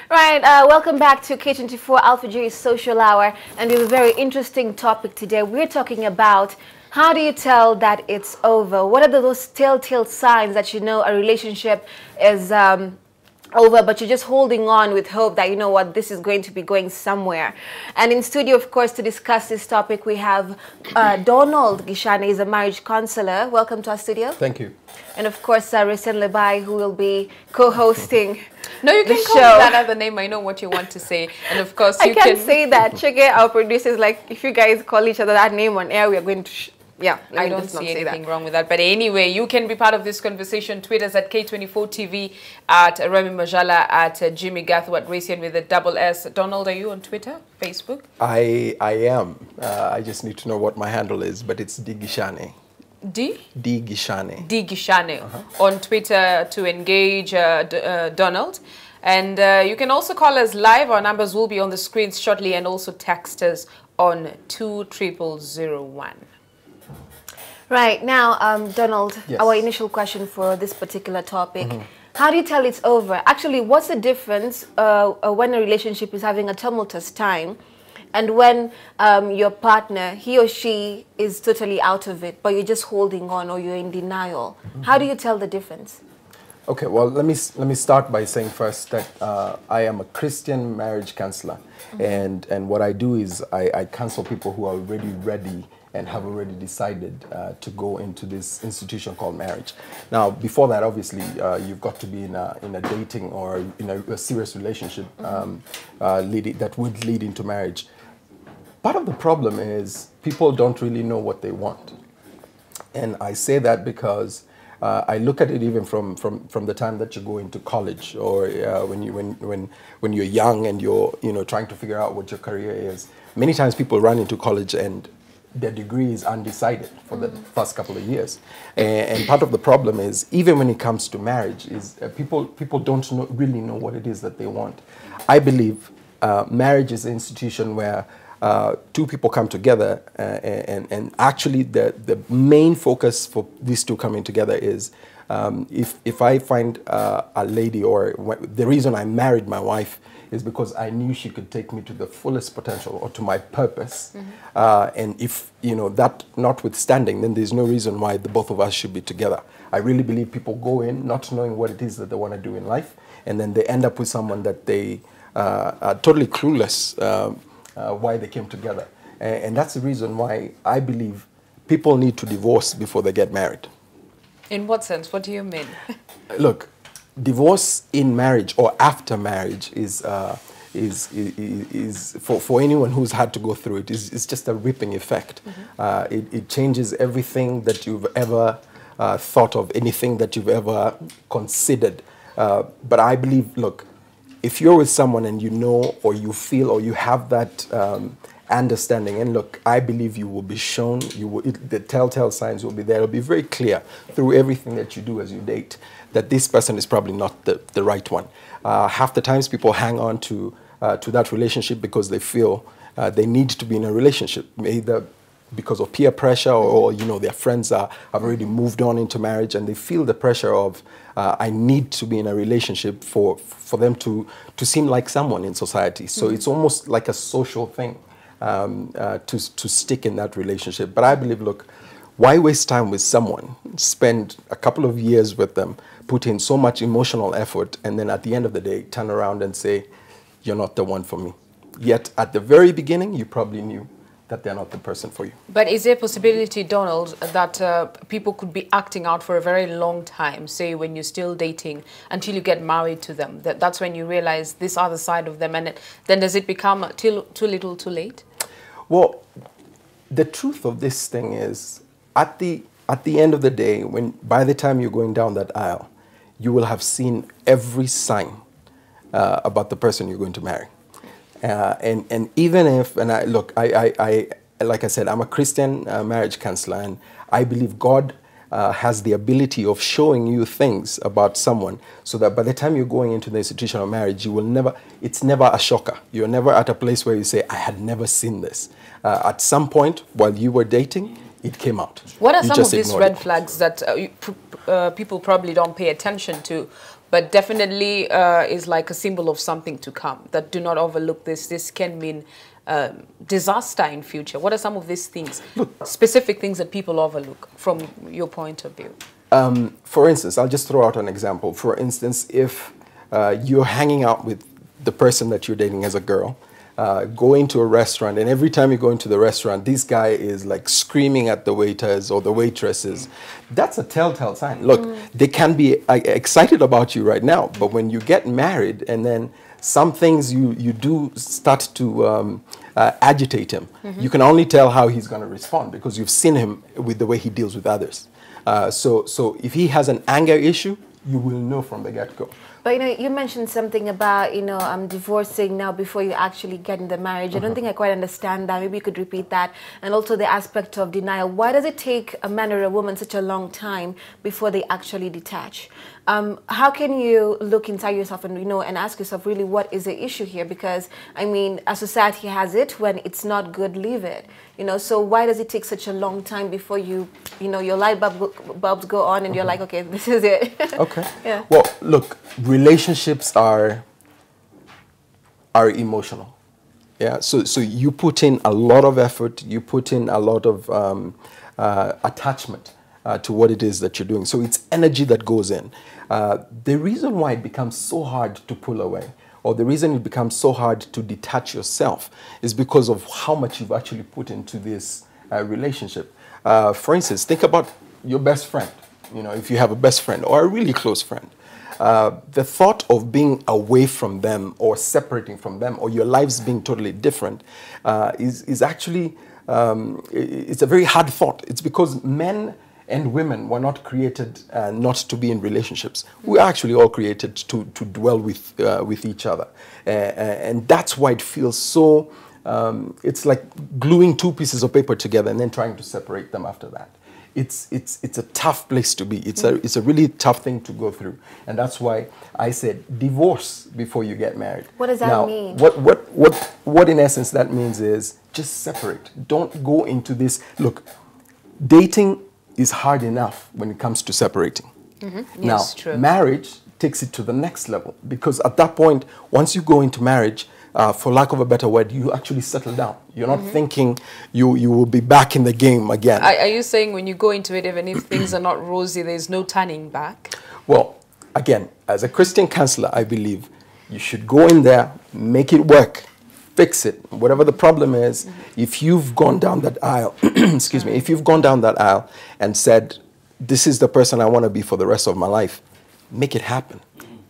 Right, welcome back to K24 Alfajiri Social Hour, and we have a very interesting topic today. We're talking about how do you tell that it's over? What are those telltale signs that you know a relationship is over, but you're just holding on with hope that, you know what, this is going to be going somewhere. And in studio, of course, to discuss this topic, we have Donald Gichangi, is a marriage counselor. Welcome to our studio. Thank you. And of course, Risen Lebai, who will be co-hosting. No, you can call me that other name. I know what you want to say. And of course, you can... I can't say that. Chege, our producers, like, if you guys call each other that name on air, we are going to... Yeah, I don't see anything wrong with that. But anyway, you can be part of this conversation. Tweet us at K24 TV, at Remy Majala, at Jimmy Gathu, at Racian with a double S. Donald, are you on Twitter, Facebook? I am. I just need to know what my handle is, but it's D Gichangi. D? D Gichangi. D Gichangi. On Twitter to engage Donald. And you can also call us live. Our numbers will be on the screens shortly, and also text us on 20001. Right, now, Donald, yes. Our initial question for this particular topic, how do you tell it's over? Actually, what's the difference when a relationship is having a tumultuous time and when your partner, he or she, is totally out of it, but you're just holding on or you're in denial? How do you tell the difference? Okay, well, let me start by saying first that I am a Christian marriage counselor, and what I do is I counsel people who are already ready and have already decided to go into this institution called marriage. Now, before that, obviously, you've got to be in a dating or in a serious relationship that would lead into marriage. Part of the problem is people don't really know what they want, and I say that because I look at it even from the time that you go into college, or when you're young and you're trying to figure out what your career is. Many times people run into college and their degree is undecided for the first couple of years, and part of the problem is, even when it comes to marriage, is people don't really know what it is that they want. I believe marriage is an institution where two people come together, and actually the main focus for these two coming together is if I find a lady, or the reason I married my wife is because I knew she could take me to the fullest potential or to my purpose. And if, that notwithstanding, then there's no reason why the both of us should be together. I really believe people go in not knowing what it is that they want to do in life, and then they end up with someone that they are totally clueless why they came together. And that's the reason why I believe people need to divorce before they get married. In what sense? What do you mean? Look, divorce in marriage or after marriage is for anyone who's had to go through it, is just a ripping effect. It changes everything that you've ever thought of, anything that you've ever considered. But I believe, look, if you're with someone and you know, or you feel, or you have that understanding, and look, I believe you will be shown, the telltale signs will be there. It'll be very clear through everything that you do as you date that this person is probably not the right one. Half the times people hang on to that relationship because they feel they need to be in a relationship, either because of peer pressure, or their friends have already moved on into marriage, and they feel the pressure of I need to be in a relationship for them to seem like someone in society. So it's almost like a social thing to stick in that relationship. But I believe, look, why waste time with someone, spend a couple of years with them, put in so much emotional effort, and then at the end of the day turn around and say, you're not the one for me. Yet at the very beginning you probably knew that they're not the person for you. But is there a possibility, Donald, that people could be acting out for a very long time, say when you're still dating, until you get married to them? That's when you realize this other side of them, and then does it become too little too late? Well, the truth of this thing is, at the end of the day, by the time you're going down that aisle, you will have seen every sign about the person you're going to marry. And even if, and I like I said, I'm a Christian marriage counselor, and I believe God has the ability of showing you things about someone, so that by the time you're going into the institution of marriage, you will never, it's never a shocker. You're never at a place where you say, I had never seen this. At some point while you were dating, it came out. What are some of these red flags that people probably don't pay attention to but definitely is like a symbol of something to come. That do not overlook this. This can mean disaster in future. What are some of these things, specific things that people overlook from your point of view? For instance, I'll just throw out an example. For instance, if you're hanging out with the person that you're dating as a girl, go into a restaurant, and every time you go into the restaurant, this guy is like screaming at the waiters or the waitresses. That's a telltale sign. Look, they can be excited about you right now, but when you get married and then some things you do start to agitate him, you can only tell how he's going to respond because you've seen him with the way he deals with others. So if he has an anger issue, you will know from the get-go. But, you know, you mentioned something about, you know, divorcing now before you actually get in the marriage. I don't think I quite understand that. Maybe you could repeat that. And also the aspect of denial. Why does it take a man or a woman such a long time before they actually detach? How can you look inside yourself and, you know, and ask yourself really what is the issue here? Because, I mean, a society has it. When it's not good, leave it. You know, so why does it take such a long time before you know, your light bulbs go on and you're like, okay, this is it. Okay. Yeah. Well, look, relationships are emotional. Yeah. So you put in a lot of effort. You put in a lot of attachment to what it is that you're doing. So it's energy that goes in. The reason why it becomes so hard to pull away, or the reason it becomes so hard to detach yourself, is because of how much you've actually put into this relationship. For instance, think about your best friend. You know, if you have a best friend or a really close friend, the thought of being away from them or separating from them or your lives being totally different is actually, it's a very hard thought. It's because men and women were not created not to be in relationships. We are actually all created to dwell with each other. And that's why it feels so, it's like gluing two pieces of paper together and then trying to separate them after that. It's a tough place to be. It's a really tough thing to go through. And that's why I said divorce before you get married. What does that mean? What in essence that means is just separate. Don't go into this. Look, dating is hard enough when it comes to separating. Now, Yes, true. marriage takes it to the next level, because at that point, once you go into marriage, for lack of a better word, you actually settle down. You're not thinking you will be back in the game again. Are you saying when you go into it, even if things are not rosy, there's no turning back? Well, again, as a Christian counselor, I believe you should go in there, make it work, fix it. Whatever the problem is, if you've gone down that aisle, excuse me, if you've gone down that aisle and said, this is the person I want to be for the rest of my life, make it happen.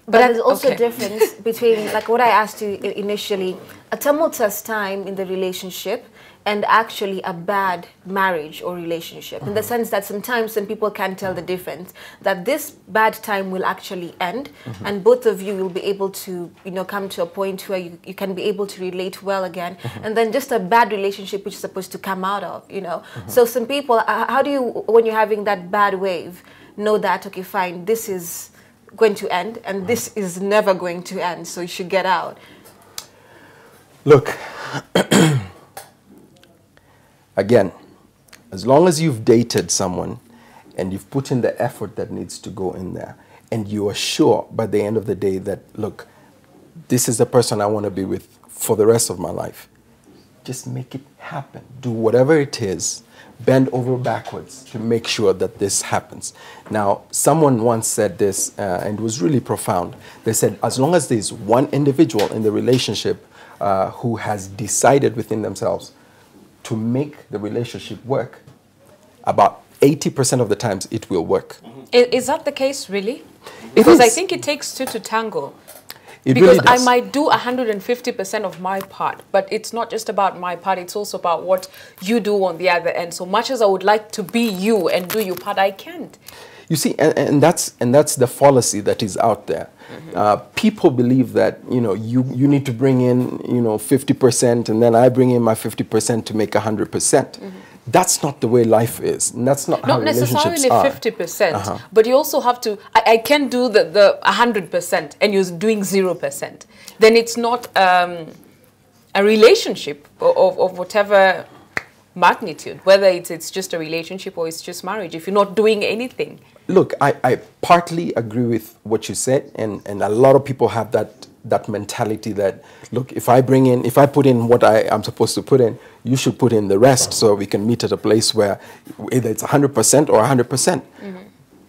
But there's also a difference between, like what I asked you initially, a tumultuous time in the relationship and actually a bad marriage or relationship. In the sense that sometimes some people can't tell the difference, that this bad time will actually end and both of you will be able to, you know, come to a point where you can be able to relate well again. And then just a bad relationship which is supposed to come out of, you know. So some people, how do you, when you're having that bad wave, know that, okay, fine, this is going to end and this is never going to end, so you should get out? Look, again, as long as you've dated someone and you've put in the effort that needs to go in there, and you are sure by the end of the day that, look, this is the person I want to be with for the rest of my life, just make it happen. Do whatever it is. Bend over backwards to make sure that this happens. Now, someone once said this, and it was really profound. They said, as long as there's one individual in the relationship who has decided within themselves to make the relationship work, about 80% of the times it will work. Is that the case, really? Because I think it takes two to tango. Because I might do 150% of my part, but it's not just about my part, it's also about what you do on the other end. So much as I would like to be you and do your part, I can't. You see, and that's the fallacy that is out there. People believe that, you know, you need to bring in, you know, 50% and then I bring in my 50% to make 100%. That's not the way life is. And that's not how relationships are. Not necessarily 50%, but you also have to, I can do the 100% and you're doing 0%. Then it's not a relationship of whatever magnitude, whether it's just a relationship or it's just marriage, if you're not doing anything. Look, I partly agree with what you said, and a lot of people have that mentality that, look, if I put in what I am supposed to put in, you should put in the rest so we can meet at a place where either it's 100% or 100%. Mm-hmm.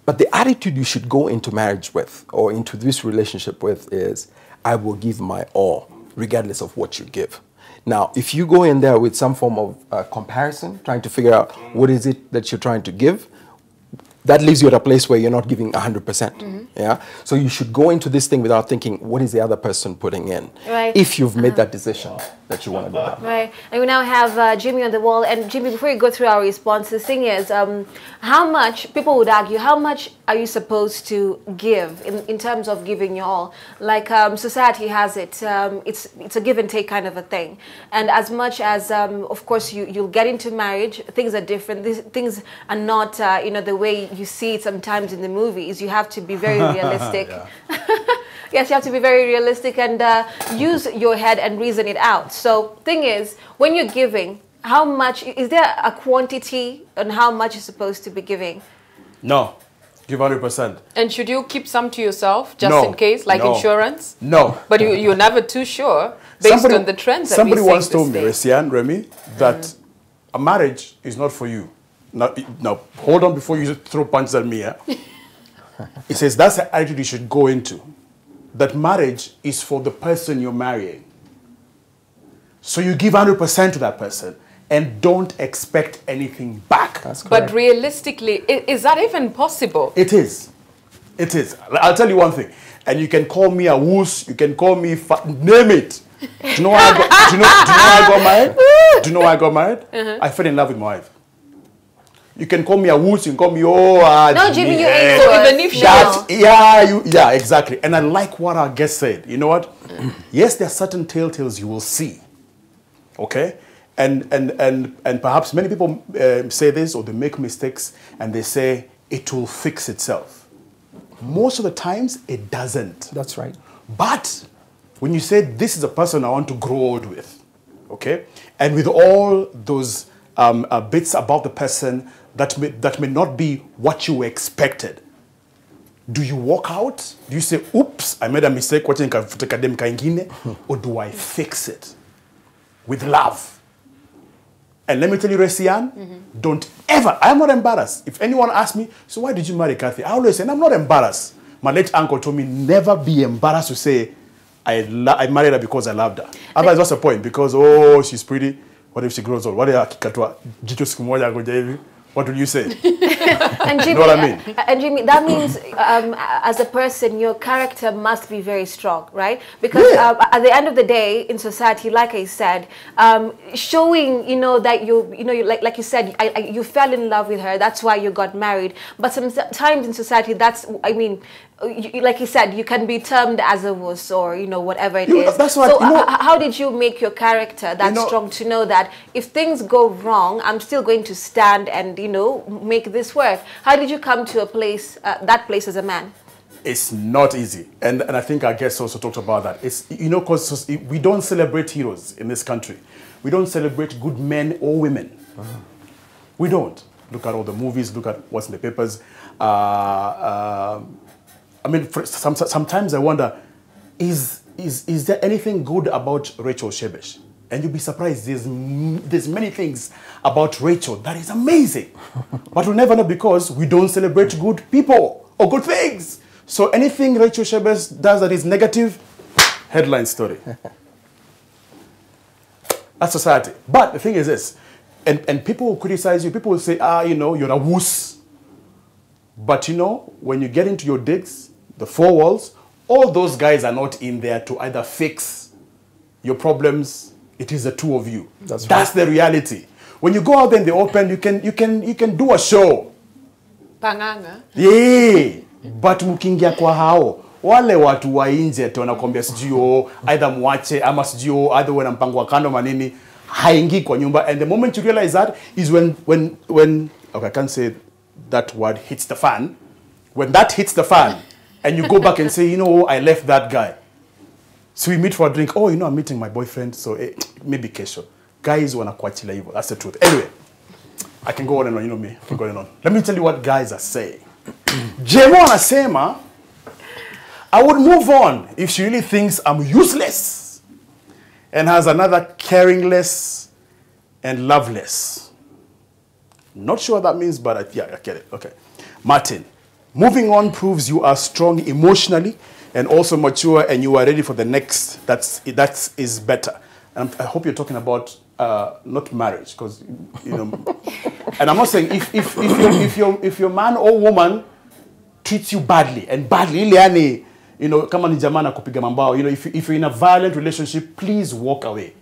But the attitude you should go into marriage with or into this relationship with is, I will give my all, regardless of what you give. Now, if you go in there with some form of comparison, trying to figure out what is it that you're trying to give, that leaves you at a place where you're not giving 100%. Mm-hmm. Yeah. So you should go into this thing without thinking, what is the other person putting in? Right. If you've made that decision that you want to go down. Right. And we now have Jimmy on the wall. And Jimmy, before you go through our response, the thing is, how much, people would argue, how much are you supposed to give in terms of giving your all? Like society has it, it's a give and take kind of a thing. And as much as, of course, you'll get into marriage, things are different. Things are not, you know, the way you see it sometimes in the movies. You have to be very realistic. Yes, you have to be very realistic and use your head and reason it out. So thing is, when you're giving, how much, is there a quantity on how much you're supposed to be giving? No. Give 100%. And should you keep some to yourself just in case, like insurance? No. But you're never too sure based on the trends that we see. Somebody once told me, Remy, that a marriage is not for you. Now, hold on before you throw punches at me. It says that's the attitude you should go into. That marriage is for the person you're marrying. So you give 100% to that person and don't expect anything back. That's correct. But realistically, is that even possible? It is. It is. I'll tell you one thing. And you can call me a wuss, you can call me name it. Do you know why I got married? Do you know why I got married? I fell in love with my wife. You can call me a wuss, you can call me, no, Jimmy, you ain't so even if yeah, exactly. And I like what our guest said. You know what? Yes, there are certain telltales you will see. Okay? And perhaps many people say this, or they make mistakes, and they say it will fix itself. Most of the times, it doesn't. That's right. But when you say, this is a person I want to grow old with, okay? And with all those bits about the person that may not be what you expected, do you walk out? Do you say, oops, I made a mistake, or do I fix it with love? And let me tell you, Resian, don't ever, I'm not embarrassed. If anyone asks me, so why did you marry Kathy? I always say, I'm not embarrassed. My late uncle told me, never be embarrassed to say, I married her because I loved her. Otherwise, what's the point? Because, oh, she's pretty. What if she grows old? What will you say? And Jimmy, you know what I mean? And Jimmy, that means as a person, your character must be very strong, right? Because at the end of the day, in society, like I said, showing, you know, that like you said, you fell in love with her. That's why you got married. But sometimes in society, that's, I mean, like you said, you can be termed as a wuss or, you know, whatever it is. That's what, so how did you make your character that strong to know that if things go wrong, I'm still going to stand and, you know, make this work? How did you come to a place, that place as a man? It's not easy. And I think our guest also talked about that. It's, you know, because we don't celebrate heroes in this country. We don't celebrate good men or women. We don't. Look at all the movies, look at what's in the papers. I mean, sometimes I wonder, is there anything good about Rachel Shebesh? And you'll be surprised, there's many things about Rachel that is amazing. But we'll never know because we don't celebrate good people or good things. So anything Rachel Shebesh does that is negative, headline story. That's society. But the thing is this, and people will criticize you, people will say, you know, you're a wuss. But you know, when you get into your digs, the four walls, all those guys are not in there to either fix your problems. It is the two of you. That's the reality. When you go out there in the open, you can do a show. Panganga. Yeah. But mukingia kwa hao, wale watu wa nje tu wanakuambia sijui either mwache ama sijui either when mpango wa kando manini haingii kwa nyumba. And the moment you realize that is when okay, I can't say that word, hits the fan. When that hits the fan and you go back and say, you know, I left that guy. So we meet for a drink. Oh, you know, I'm meeting my boyfriend. So maybe kesho. Guys wanakuachilia hivyo. That's the truth. Anyway. I can go on and on, you know me. I can go on and on. Let me tell you what guys are saying. Jemo anasema, I would move on if she really thinks I'm useless and has another caringless and loveless. Not sure what that means, but yeah, I get it. Okay. Martin, moving on proves you are strong emotionally and also mature, and you are ready for the next. That is better. And I hope you're talking about not marriage, because you know. And I'm not saying if your man or woman treats you badly and badly, you know, kama ni jamana kupiga mambao, you know, if you're in a violent relationship, please walk away.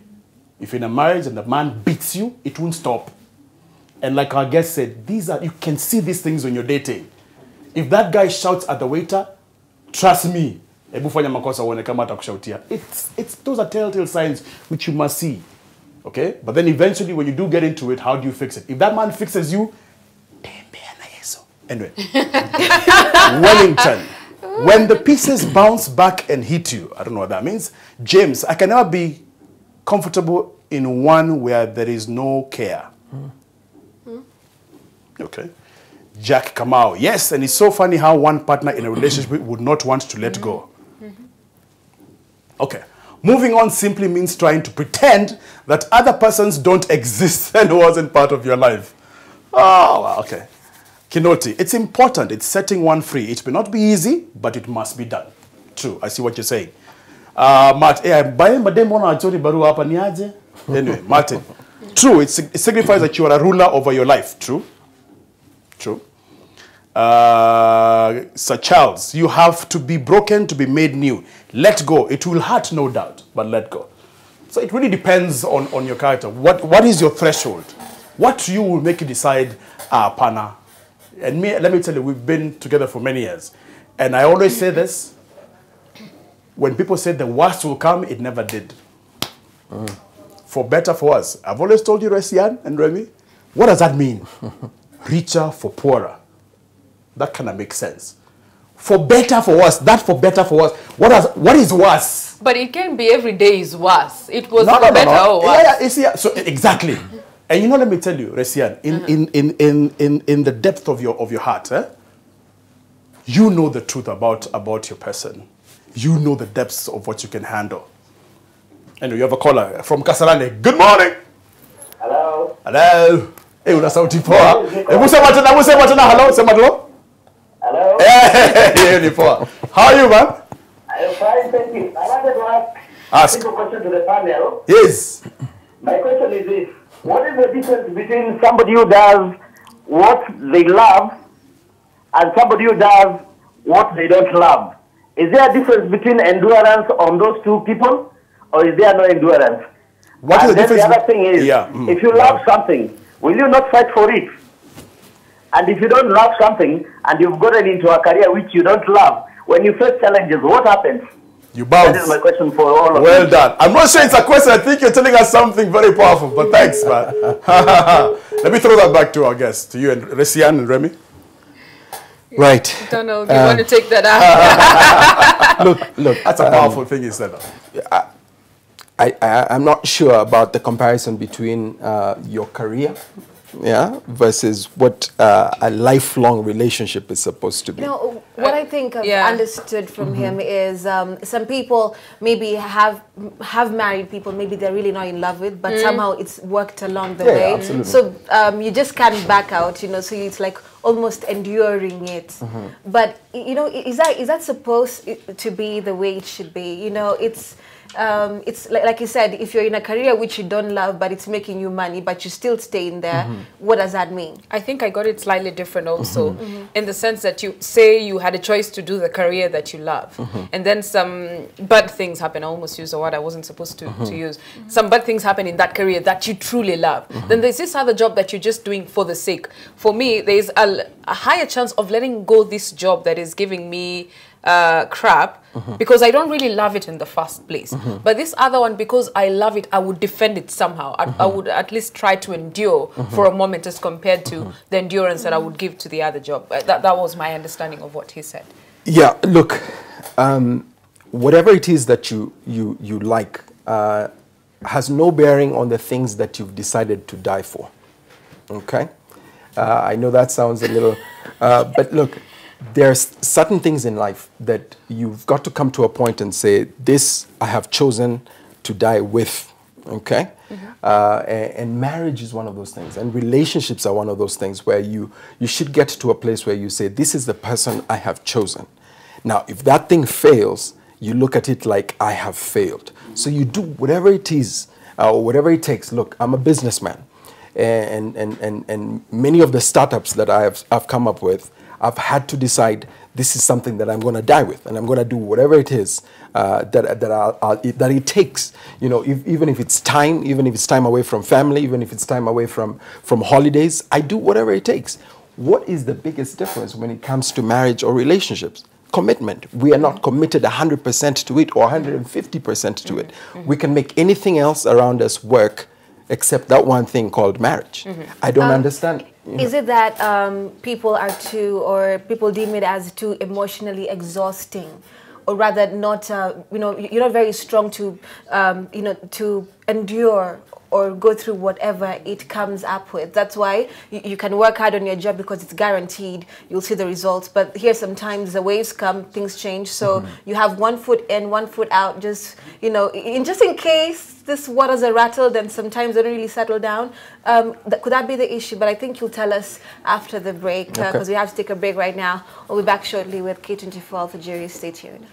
If you're in a marriage and the man beats you, it won't stop. And like our guest said, you can see these things when you're dating. If that guy shouts at the waiter, trust me, those are telltale signs which you must see. Okay? But then eventually when you do get into it, how do you fix it? If that man fixes you, anyway. Wellington. When the pieces bounce back and hit you, I don't know what that means. James, I can never be comfortable in one where there is no care. Okay. Jack Kamau. Yes, and it's so funny how one partner in a relationship would not want to let go. Okay. Moving on simply means trying to pretend that other persons don't exist and wasn't part of your life. Oh, wow, okay. Kinoti, it's important. It's setting one free. It may not be easy, but it must be done. True. I see what you're saying. Matt, anyway, Martin. True. It signifies that you are a ruler over your life. True. True. Sir Charles, you have to be broken to be made new. Let go. It will hurt, no doubt, but let go. So it really depends on your character. What is your threshold? What to you will make you decide, pana. And me, let me tell you, we've been together for many years. And I always say this, when people say the worst will come, it never did. For better, for worse. I've always told you, Resian and Remy, what does that mean? Richer for poorer. That kind of makes sense. For better, for worse. That for better, for worse. What is worse? But it can be every day is worse. It was no, better or worse. Yeah. So exactly. And you know, let me tell you, Resian, in the depth of your heart, you know the truth about your person. You know the depths of what you can handle. Anyway, you have a caller from Kasarane. Good morning. Hello. Hello. Hey, una sauti poa. Hebu sema tena hello, sema hello. Hello. Hey, ni poa. How are you, man? I'm fine, thank you. I wanted to ask a question to the panel. Yes. My question is this. What is the difference between somebody who does what they love and somebody who does what they don't love? Is there a difference between endurance on those two people, or is there no endurance? What is the difference? The other thing is, if you love something, will you not fight for it? And if you don't love something and you've gotten into a career which you don't love, when you face challenges, what happens? You bounce. That is my question for all of you. Well done. I'm not sure it's a question. I think you're telling us something very powerful, but thanks, man. Let me throw that back to our guests, to you and Resian and Remy. Right. Donald, you want to take that out? Look. That's a powerful thing you said. I'm not sure about the comparison between your career, versus what a lifelong relationship is supposed to be. No, what I think I've understood from him is some people maybe have married people, maybe they're really not in love with, but somehow it's worked along the way. Absolutely. So you just can't back out, so it's like almost enduring it. But is that supposed to be the way it should be? It's like you said, if you're in a career which you don't love, but it's making you money, but you still stay in there, what does that mean? I think I got it slightly different also, in the sense that you say you had a choice to do the career that you love, and then some bad things happen. I almost used a word I wasn't supposed to use. Some bad things happen in that career that you truly love. Then there's this other job that you're just doing for the sake. For me, there's a higher chance of letting go this job that is giving me crap, because I don't really love it in the first place. But this other one, because I love it, I would defend it somehow. I would at least try to endure for a moment as compared to the endurance that I would give to the other job. That was my understanding of what he said. Yeah, look, whatever it is that you like has no bearing on the things that you've decided to die for. Okay? I know that sounds a little, but look, there's certain things in life that you've got to come to a point and say, this I have chosen to die with, okay? And marriage is one of those things, and relationships are one of those things where you should get to a place where you say, this is the person I have chosen. Now, if that thing fails, you look at it like, I have failed. So you do whatever it is, or whatever it takes. Look, I'm a businessman, and many of the startups that I've come up with, I've had to decide this is something that I'm going to die with, and I'm going to do whatever it is that it takes. You know, even if it's time away from family, even if it's time away from holidays, I do whatever it takes. What is the biggest difference when it comes to marriage or relationships? Commitment. We are not committed 100% to it or 150% to it. We can make anything else around us work except that one thing called marriage. I don't understand. Is it that people are people deem it as too emotionally exhausting, or rather not, you're not very strong to, to endure or go through whatever it comes up with? That's why you can work hard on your job because it's guaranteed you'll see the results. But here sometimes the waves come, things change. So you have one foot in, one foot out, just, just in case this waters are rattled, and sometimes they don't really settle down. Could that be the issue? But I think you'll tell us after the break, because we have to take a break right now. We'll be back shortly with K24 Alfajiri. Stay tuned.